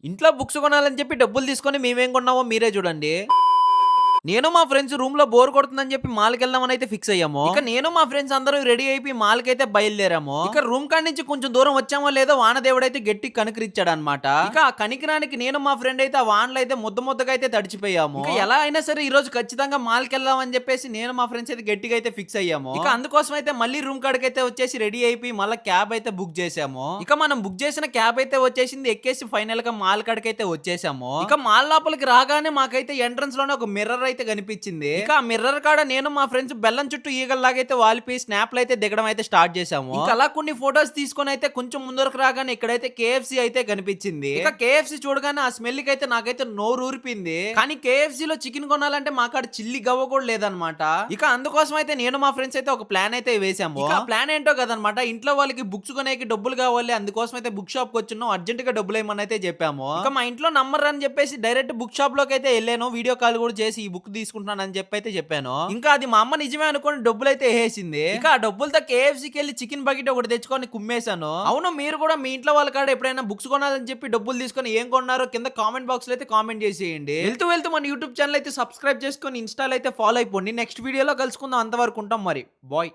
ఇంట్లో బుక్స్ కొనాలని చెప్పి డబ్బులు తీసుకొని మేమేం కొన్నామో మీరే చూడండి. నేను మా ఫ్రెండ్స్ రూమ్‌లో బోర్ కొడుతుందని చెప్పి మాల్‌కెళ్దామని అయితే ఫిక్స్ అయ్యాము. ఇక నేను మా ఫ్రెండ్స్ అందరం రెడీ అయిపోయి మాల్‌కైతే బయలుదేరాము. ఇక రూమ్ కాడ నుంచి కొంచెం దూరం వచ్చామో లేదో వానదేవుడైతే గట్టిగా కనికరిచ్చాడన్నమాట. ఇక ఆ కనికరానికి నేను మా ఫ్రెండ్ అయితే ఆ వానలో అయితే ముద్దగా అయితే తడిచిపోయాము. ఇక ఎలా అయినా సరే ఈ రోజు ఖచ్చితంగా మాల్‌కెళ్దాం అని చెప్పేసి నేను మా ఫ్రెండ్స్ అయితే గట్టిగా అయితే ఫిక్స్ అయ్యాము. ఇక అందుకోసం అయితే మళ్ళీ రూమ్ కాడికైతే వచ్చేసి రెడీ అయిపోయి మళ్ళీ క్యాబ్ అయితే బుక్ చేసాము. ఇక మనం బుక్ చేసిన క్యాబ్ అయితే వచ్చేసింది. ఎక్కేసి ఫైనల్ గా మాల్ కాడికైతే వచ్చేసాము. ఇక మాల్ లోపలికి రాగానే మాకైతే ఎంట్రన్స్ లోనే ఒక మిర్రర్ అయితే కనిపించింది. ఇక ఆ మిర్రర్ కాడ నేను మా ఫ్రెండ్స్ బెల్లం చుట్టూ ఈగల్లాగైతే వాలిపోయి స్నాప్లు అయితే దిగడం అయితే స్టార్ట్ చేసాము. ఇంకా అలా కొన్ని ఫోటోస్ తీసుకొని అయితే కొంచెం ముందరకు రాగానే ఇక్కడైతే కేఎఫ్సి అయితే కనిపించింది. ఇక కేఎఫ్సి చూడగానే ఆ స్మెల్ కి అయితే నాకైతే నోరు ఊరిపింది. కానీ కేఎఫ్సి లో చికెన్ కొనాలంటే మా కాడ చిల్లి గవ్వ కూడా లేదనమాట. ఇక అందుకోసం అయితే నేను మా ఫ్రెండ్స్ అయితే ఒక ప్లాన్ అయితే వేసాము. ఇక ప్లాన్ ఏంటో కదనమాట, ఇంట్లో వాళ్ళకి బుక్స్ కొనేకి డబ్బులు కావాలి, అందుకోసం అయితే బుక్ షాప్ కి వచ్చున్నాం, అర్జెంట్ గా డబ్బులు ఏమని అయితే చెప్పాము. ఇక మా ఇంట్లో నమ్మరు అని చెప్పేసి డైరెక్ట్ బుక్ షాప్ లోకి అయితే వెళ్ళాను. వీడియో కాల్ కూడా చేసి ఈ బుక్ తీసుకుంటున్నాను అని చెప్పి అయితే చెప్పాను. ఇంకా అది మా అమ్మ నిజమే అనుకోని డబ్బులు అయితే వేసేసింది. ఇక ఆ డబ్బులతో కేఎఫ్సీకి వెళ్ళి చికెన్ బకెట్ ఒకటి తెచ్చుకొని కుమ్మేశాను. అవును, మీరు కూడా మీ ఇంట్లో వాళ్ళ కాడ ఎప్పుడైనా బుక్స్ కొనాలని చెప్పి డబ్బులు తీసుకొని ఏం కొన్నారో కింద కామెంట్ బాక్స్ లో అయితే కామెంట్ చేసేయండి. వెళ్తూ మన యూట్యూబ్ ఛానల్ అయితే సబ్స్క్రైబ్ చేసుకొని ఇన్స్టాల్ అయితే ఫాలో అయిపోండి. నెక్స్ట్ వీడియోలో కలుసుకుందాం, అంతవరకు ఉంటాం మరి. బాయ్.